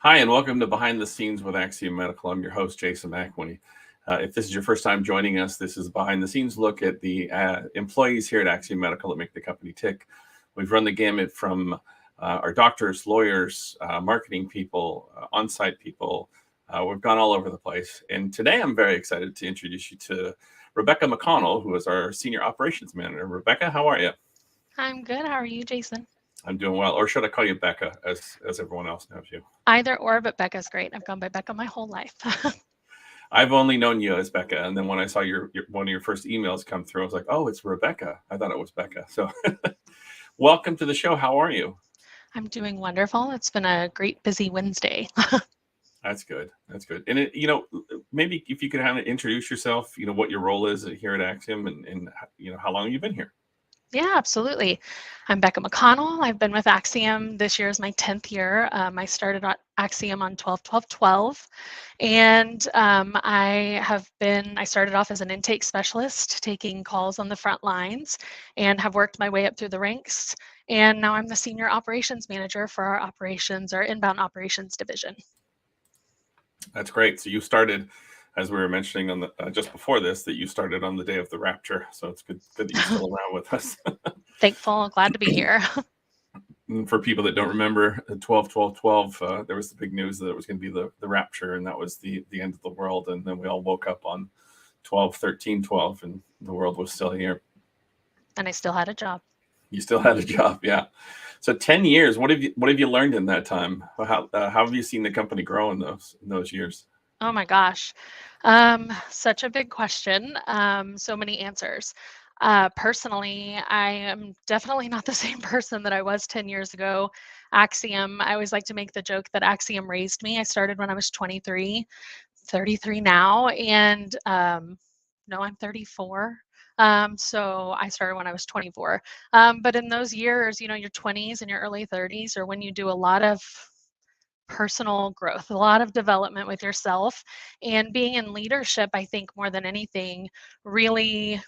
Hi, and welcome to Behind the Scenes with Axiom Medical. I'm your host, Jason McWhinney. If this is your first time joining us, this is a behind the scenes look at the employees here at Axiom Medical that make the company tick. We've run the gamut from our doctors, lawyers, marketing people, on-site people. We've gone all over the place. And today I'm very excited to introduce you to Rebecca McConnell, who is our Senior Operations Manager. Rebecca, how are you? I'm good. How are you, Jason? I'm doing well. Or should I call you Becca, as everyone else knows you? Either or, but Becca's great. I've gone by Becca my whole life. I've only known you as Becca, and then when I saw your one of your first emails come through, I was like, "Oh, it's Rebecca." I thought it was Becca. So, welcome to the show. How are you? I'm doing wonderful. It's been a great busy Wednesday. That's good. That's good. And maybe if you could kind of introduce yourself, what your role is here at Axiom, and how long you've been here. Yeah, absolutely. I'm Becca McConnell. I've been with Axiom. This year is my 10th year. I started at Axiom on 12/12/12. And I started off as an intake specialist, taking calls on the front lines, and have worked my way up through the ranks. And now I'm the senior operations manager for our inbound operations division. That's great. So you started, as we were mentioning on the just before this, that you started on the day of the rapture. So it's good that you're still around with us. Thankful, glad to be here. For people that don't remember, 12/12/12, there was the big news that it was going to be the rapture, and that was the end of the world. And then we all woke up on 12/13/12, and the world was still here. And I still had a job. You still had a job, yeah. So 10 years. What have you learned in that time? How have you seen the company grow in those years? Oh my gosh. Such a big question. So many answers. Personally, I am definitely not the same person that I was 10 years ago. Axiom, I always like to make the joke that Axiom raised me. I started when I was 23, 33 now, and no, I'm 34. So I started when I was 24. But in those years, your 20s and your early 30s are when you do a lot of personal growth, a lot of development with yourself. And being in leadership, I think more than anything, really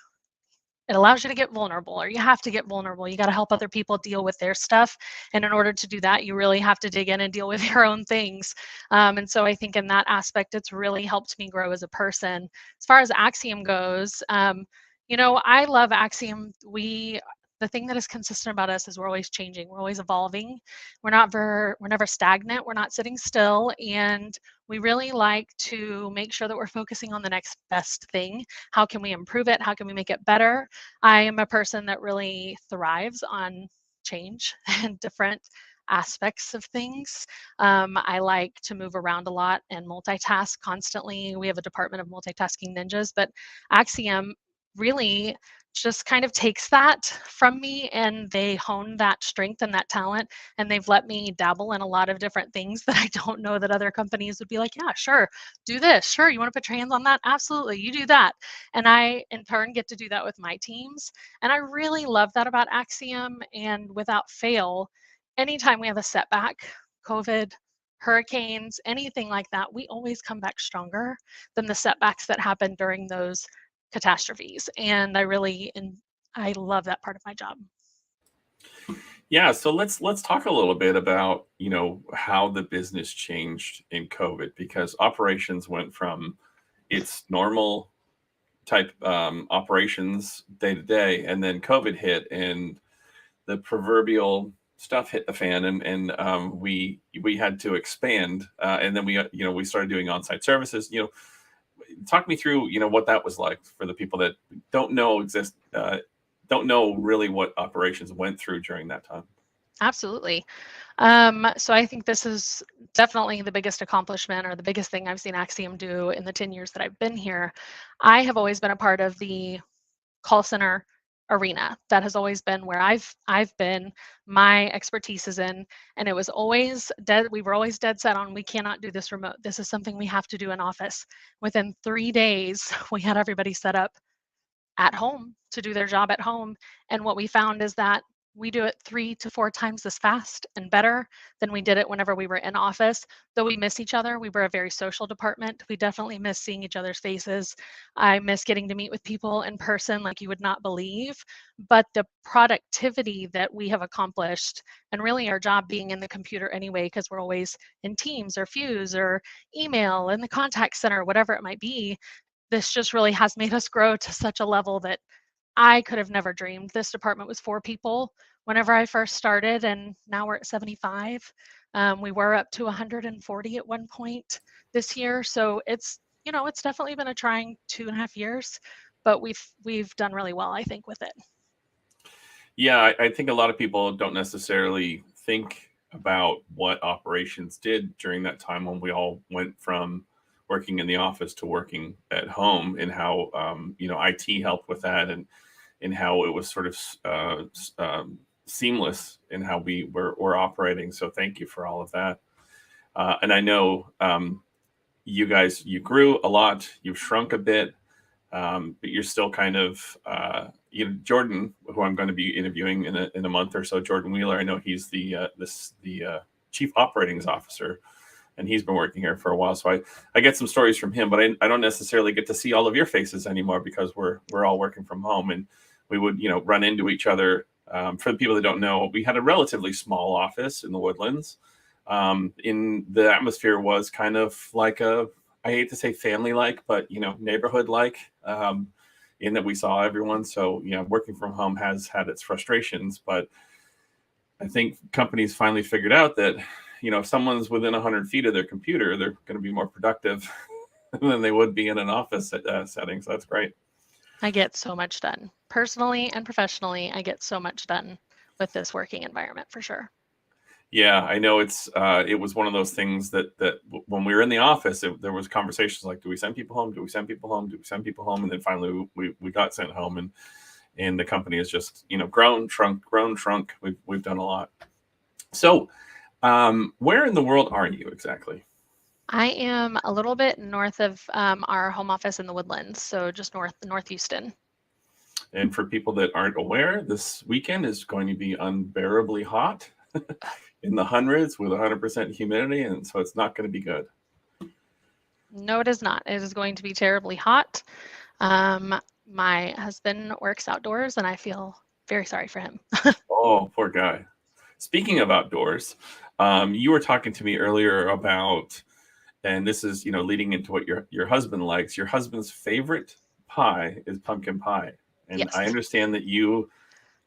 it allows you to get vulnerable, or you have to get vulnerable. You got to help other people deal with their stuff. And in order to do that, you really have to dig in and deal with your own things. And so I think in that aspect, it's really helped me grow as a person. As far as Axiom goes, I love Axiom. The thing that is consistent about us is we're always changing, we're always evolving. We're never stagnant, we're not sitting still, and we really like to make sure that we're focusing on the next best thing. How can we improve it? How can we make it better? I am a person that really thrives on change and different aspects of things. I like to move around a lot and multitask constantly. We have a department of multitasking ninjas, but Axiom really just kind of takes that from me, and they hone that strength and that talent, and they've let me dabble in a lot of different things that I don't know that other companies would be like, yeah, sure, do this, sure, you want to put your hands on that, absolutely, you do that. And I in turn get to do that with my teams, and I really love that about Axiom. And without fail, anytime we have a setback, COVID, hurricanes, anything like that, we always come back stronger than the setbacks that happen during those catastrophes. And I love that part of my job. Yeah, so let's talk a little bit about how the business changed in COVID, because operations went from its normal type operations day to day, and then COVID hit, and the proverbial stuff hit the fan, and we had to expand, and then we started doing on-site services. Talk me through what that was like for the people that don't know exist don't know really what operations went through during that time. Absolutely. So I think this is definitely the biggest accomplishment, or the biggest thing I've seen Axiom do in the 10 years that I've been here. I have always been a part of the call center arena. That has always been where I've been, my expertise is in, and it was always dead. We were always dead set on, we cannot do this remote. This is something we have to do in office. Within 3 days, we had everybody set up at home to do their job at home. And what we found is that we do it 3 to 4 times as fast and better than we did it whenever we were in office. Though we miss each other, we were a very social department. We definitely miss seeing each other's faces. I miss getting to meet with people in person like you would not believe. But the productivity that we have accomplished, and really our job being in the computer anyway, because we're always in Teams or Fuse or email in the contact center, whatever it might be, this just really has made us grow to such a level that I could have never dreamed. This department was 4 people whenever I first started, and now we're at 75. We were up to 140 at one point this year. So it's definitely been a trying 2.5 years, but we've done really well, I think, with it. Yeah, I think a lot of people don't necessarily think about what operations did during that time when we all went from working in the office to working at home, and how IT helped with that, and how it was sort of seamless in how we were operating. So thank you for all of that. And I know you grew a lot, you've shrunk a bit, but you're still kind of Jordan, who I'm going to be interviewing in a month or so. Jordan Wheeler, I know he's the chief operating officer, and he's been working here for a while. So I get some stories from him, but I don't necessarily get to see all of your faces anymore because we're all working from home, and we would run into each other. For the people that don't know, we had a relatively small office in the Woodlands. In the atmosphere was kind of like I hate to say family-like, but neighborhood-like, in that we saw everyone. So working from home has had its frustrations, but I think companies finally figured out that if someone's within 100 feet of their computer, they're going to be more productive than they would be in an office setting. So that's great. I get so much done. Personally and professionally, I get so much done with this working environment for sure. Yeah, I know it was one of those things that when we were in the office, there was conversations like, do we send people home? Do we send people home? Do we send people home? And then finally we got sent home, and the company has just grown, shrunk, grown, shrunk. We've done a lot. So, where in the world are you exactly? I am a little bit north of our home office in the Woodlands, so just north Houston. And for people that aren't aware, this weekend is going to be unbearably hot in the hundreds with 100% humidity, and so it's not going to be good. No, it is not. It is going to be terribly hot. My husband works outdoors, and I feel very sorry for him. Oh, poor guy. Speaking of outdoors, you were talking to me earlier about, and this is leading into what your husband likes. Your husband's favorite pie is pumpkin pie, and Yes. I understand that you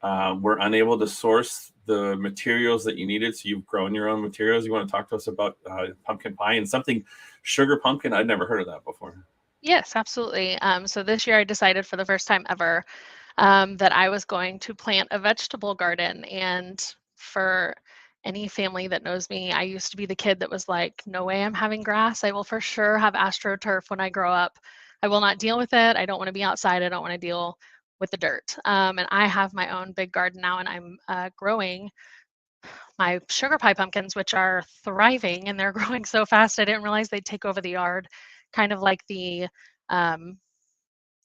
were unable to source the materials that you needed, so you've grown your own materials. You want to talk to us about pumpkin pie and something sugar pumpkin? I'd never heard of that before. Yes, absolutely. So this year I decided for the first time ever that I was going to plant a vegetable garden. And for any family that knows me, I used to be the kid that was like, no way I'm having grass. I will for sure have AstroTurf when I grow up. I will not deal with it. I don't want to be outside. I don't want to deal with the dirt. And I have my own big garden now, and I'm growing my sugar pie pumpkins, which are thriving, and they're growing so fast. I didn't realize they'd take over the yard, kind of like um,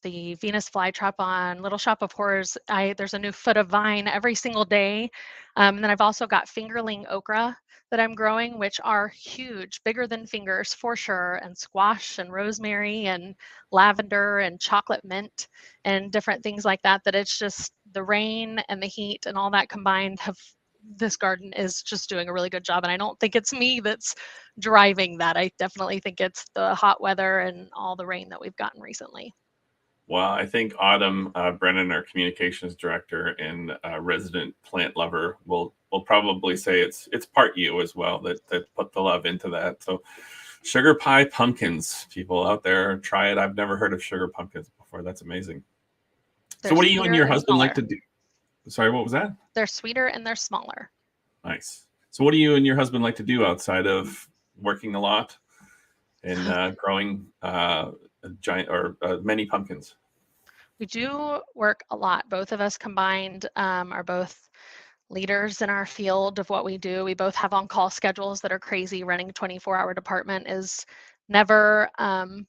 the Venus flytrap on Little Shop of Horrors. There's a new foot of vine every single day. And then I've also got fingerling okra that I'm growing, which are huge, bigger than fingers for sure, and squash and rosemary and lavender and chocolate mint and different things like that. That it's just the rain and the heat and all that combined have this garden is just doing a really good job. And I don't think it's me that's driving that. I definitely think it's the hot weather and all the rain that we've gotten recently. Well, I think Autumn Brennan, our communications director and resident plant lover, will probably say it's part you as well that put the love into that. So, sugar pie pumpkins, people out there, try it. I've never heard of sugar pumpkins before. That's amazing. So, They're what do you and sweeter your and husband like smaller. to do? Sorry, what was that? They're sweeter and they're smaller. Nice. So, what do you and your husband like to do outside of working a lot and growing giant or many pumpkins? We do work a lot. Both of us combined are both leaders in our field of what we do. We both have on-call schedules that are crazy. Running a 24-hour department is never an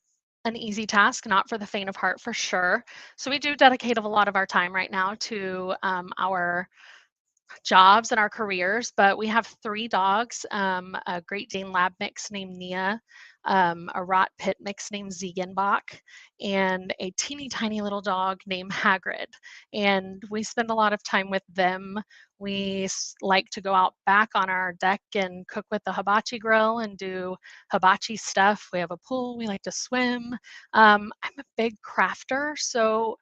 easy task, not for the faint of heart for sure. So we do dedicate a lot of our time right now to our jobs and our careers, but we have 3 dogs, a Great Dane Lab mix named Nia, a Rot Pit mix named Ziegenbach, and a teeny tiny little dog named Hagrid. And we spend a lot of time with them. We like to go out back on our deck and cook with the hibachi grill and do hibachi stuff. We have a pool. We like to swim. I'm a big crafter, so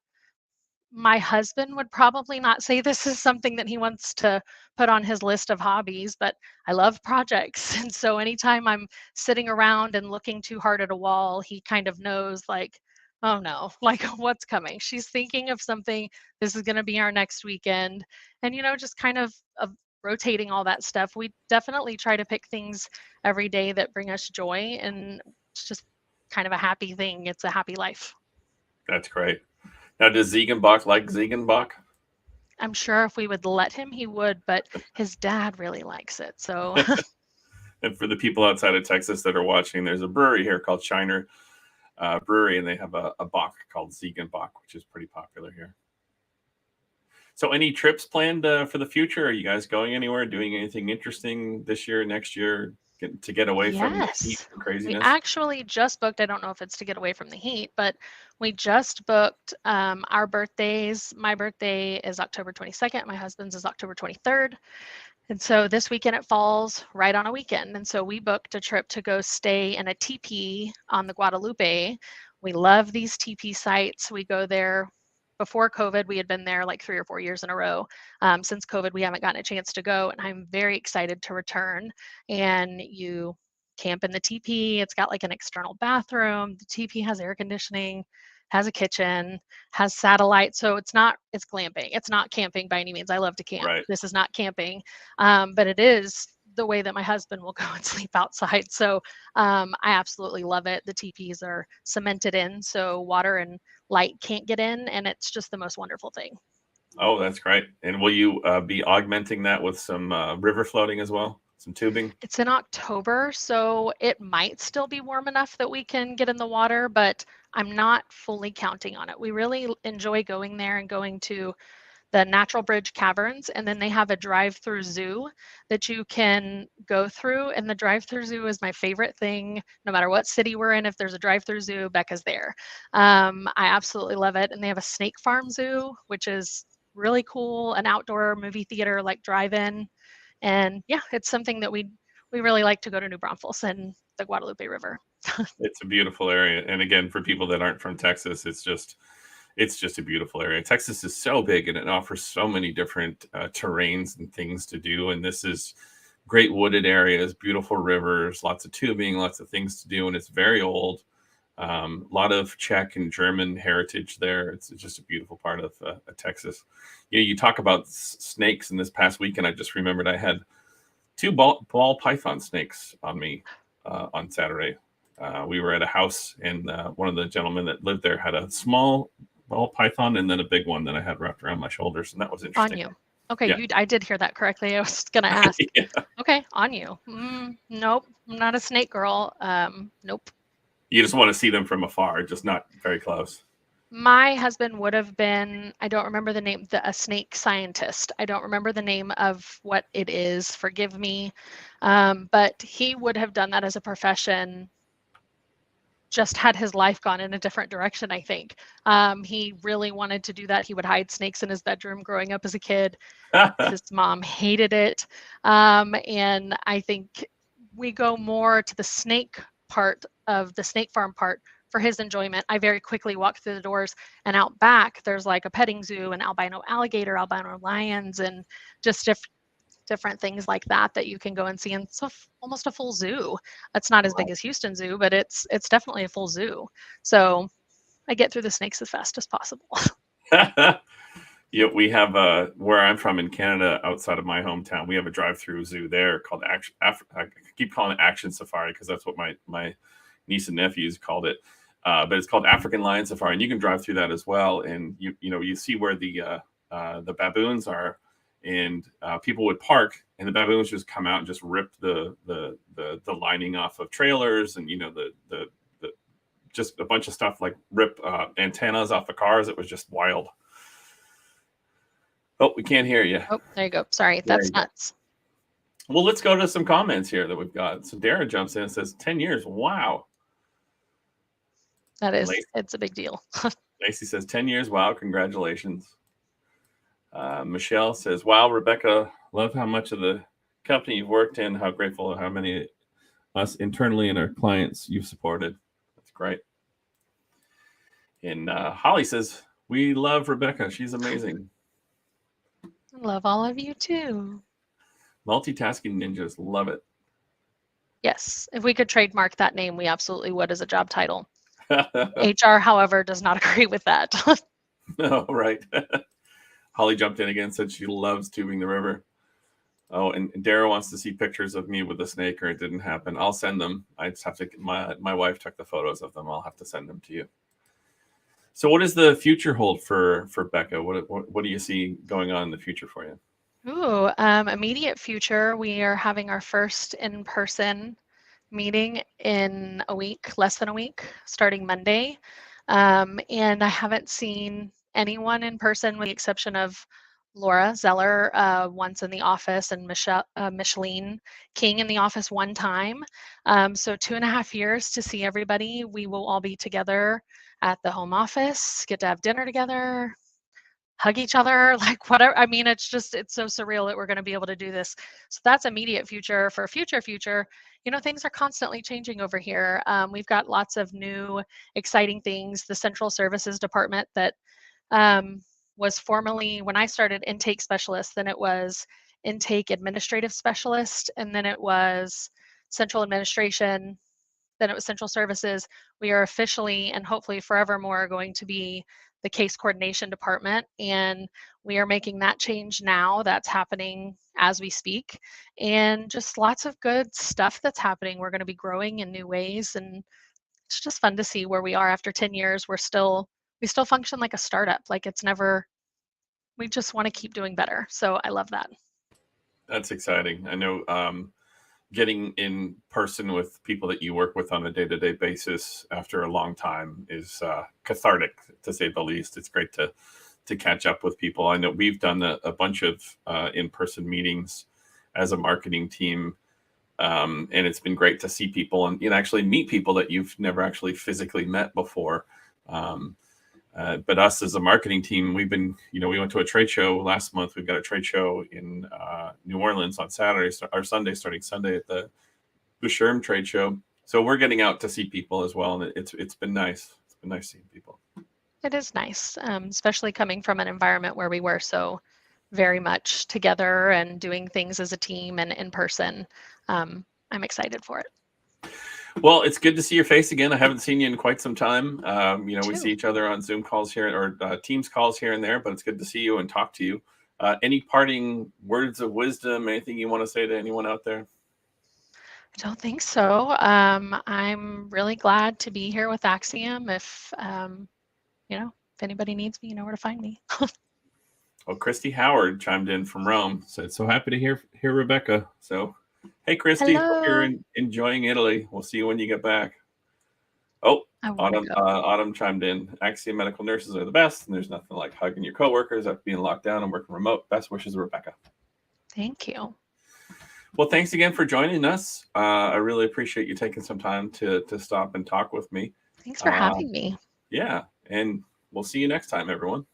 my husband would probably not say this is something that he wants to put on his list of hobbies, but I love projects. And so anytime I'm sitting around and looking too hard at a wall, he kind of knows, like, oh no, like what's coming. She's thinking of something. This is going to be our next weekend. And, just kind of rotating all that stuff. We definitely try to pick things every day that bring us joy. And it's just kind of a happy thing. It's a happy life. That's great. Now, does Ziegenbach like Ziegenbach? I'm sure if we would let him, he would, but his dad really likes it. So And for the people outside of Texas that are watching, there's a brewery here called Shiner Brewery, and they have a Bach called Ziegenbach, which is pretty popular here. So any trips planned for the future? Are you guys going anywhere, doing anything interesting this year, next year, to get away from the heat yes, and we craziness? actually just booked. I don't know if it's to get away from the heat, but we just booked our birthdays. My birthday is October 22nd. My husband's is October 23rd. And so this weekend it falls right on a weekend. And so we booked a trip to go stay in a teepee on the Guadalupe. We love these teepee sites. We go there. Before COVID, we had been there like 3 or 4 years in a row. Since COVID, we haven't gotten a chance to go, and I'm very excited to return. And you camp in the teepee. It's got like an external bathroom. The teepee has air conditioning, has a kitchen, has satellite. So it's glamping. It's not camping by any means. I love to camp. Right. This is not camping, but it is the way that my husband will go and sleep outside. So I absolutely love it. The teepees are cemented in, so water and light can't get in, and it's just the most wonderful thing. Oh, that's great. And will you be augmenting that with some river floating as well? Some tubing? It's in October, so it might still be warm enough that we can get in the water, but I'm not fully counting on it. We really enjoy going there and going to the Natural Bridge Caverns, and then they have a drive-through zoo that you can go through. And the drive-through zoo is my favorite thing. No matter what city we're in, if there's a drive-through zoo, Becca's there. I absolutely love it. And they have a snake farm zoo, which is really cool, an outdoor movie theater like drive-in. And yeah, it's something that we really like to go to New Braunfels and the Guadalupe River. It's a beautiful area. And again, for people that aren't from Texas, it's just a beautiful area. Texas is so big and it offers so many different terrains and things to do. And this is great wooded areas, beautiful rivers, lots of tubing, lots of things to do. And it's very old. A lot of Czech and German heritage there. It's just a beautiful part of Texas. You talk about snakes, and this past weekend, I just remembered I had 2 ball python snakes on me on Saturday. We were at a house, and one of the gentlemen that lived there had a small ball python and then a big one that I had wrapped around my shoulders, and that was interesting. On you. Okay, Yeah. I did hear that correctly. I was gonna ask. Yeah. Okay, on you. Nope, I'm not a snake girl. Nope. You just want to see them from afar, just not very close. My husband would have been, I don't remember the name, a snake scientist. I don't remember the name of what it is. Forgive me. But he would have done that as a profession, just had his life gone in a different direction, I think. He really wanted to do that. He would hide snakes in his bedroom growing up as a kid. His mom hated it. And I think we go more to the snake part of the snake farm part for his enjoyment. I very quickly walked through the doors, and out back there's like a petting zoo and albino alligator, albino lions, and just different things like that you can go and see. And it's almost a full zoo. It's not as big as Houston Zoo, but it's definitely a full zoo. So I get through the snakes as fast as possible. Yeah, we have where I'm from in Canada, outside of my hometown, we have a drive-through zoo there called Action. I keep calling it Action Safari because that's what my niece and nephews called it. But it's called African Lion Safari, and you can drive through that as well. And you see where the baboons are, and people would park, and the baboons just come out and just rip the lining off of trailers, and the just a bunch of stuff, like rip antennas off the cars. It was just wild. Oh, we can't hear you. Oh, there you go. Sorry, There that's you go. nuts. Well, let's go to some comments here that we've got. So Dara jumps in and says, 10 years. Wow. That And is, it's a big deal. Lacey says, 10 years. Wow. Congratulations. Michelle says, wow, Rebecca, love how much of the company you've worked in, how grateful, how many us internally and our clients you've supported. That's great. And Holly says, we love Rebecca. She's amazing. Love all of you too. Multitasking ninjas. Love it. Yes, if we could trademark that name, we absolutely would as a job title. HR, however, does not agree with that. No, right. Holly jumped in again, said she loves tubing the river. Oh, and Dara wants to see pictures of me with a snake, or it didn't happen. I'll send them. I just have to. My wife took the photos of them. I'll have to send them to you. So, what does the future hold for Becca? What do you see going on in the future for you? Ooh, immediate future, we are having our first in-person meeting in a week, less than a week, starting Monday. And I haven't seen anyone in person with the exception of Laura Zeller once in the office and Micheline King in the office one time. So 2.5 years to see everybody. We will all be together at the home office, get to have dinner together, hug each other, like whatever. I mean, it's so surreal that we're going to be able to do this. So that's immediate future. For future, things are constantly changing over here. We've got lots of new, exciting things. The central services department that was formerly, when I started, intake specialist, then it was intake administrative specialist, and then it was central administration, then it was central services. We are officially and hopefully forevermore going to be the case coordination department, and we are making that change now. That's happening as we speak, and just lots of good stuff that's happening. We're going to be growing in new ways, and it's just fun to see where we are after 10 years. We still function like a startup. Like it's never, we just want to keep doing better. So I love that. That's exciting. I know getting in person with people that you work with on a day-to-day basis after a long time is cathartic, to say the least. It's great to catch up with people. I know we've done a bunch of in-person meetings as a marketing team, and it's been great to see people and actually meet people that you've never actually physically met before. But us as a marketing team, we've been, we went to a trade show last month. We've got a trade show in New Orleans on Saturday or Sunday, starting Sunday at the Boucherm trade show. So we're getting out to see people as well, and it's been nice. It's been nice seeing people. It is nice, especially coming from an environment where we were so very much together and doing things as a team and in person. I'm excited for it. Well, it's good to see your face again. I haven't seen you in quite some time. We see Too. each other on Zoom calls here or Teams calls here and there, but it's good to see you and talk to you. Any parting words of wisdom, anything you want to say to anyone out there? I don't think so. I'm really glad to be here with Axiom. If anybody needs me, you know where to find me. Well, Christy Howard chimed in from Rome, said, so happy to hear Rebecca. So, hey, Christy, hope you're enjoying Italy. We'll see you when you get back. Oh, Autumn chimed in. Axiom medical nurses are the best, and there's nothing like hugging your coworkers after being locked down and working remote. Best wishes, Rebecca. Thank you. Well, thanks again for joining us. I really appreciate you taking some time to stop and talk with me. Thanks for having me. Yeah, and we'll see you next time, everyone.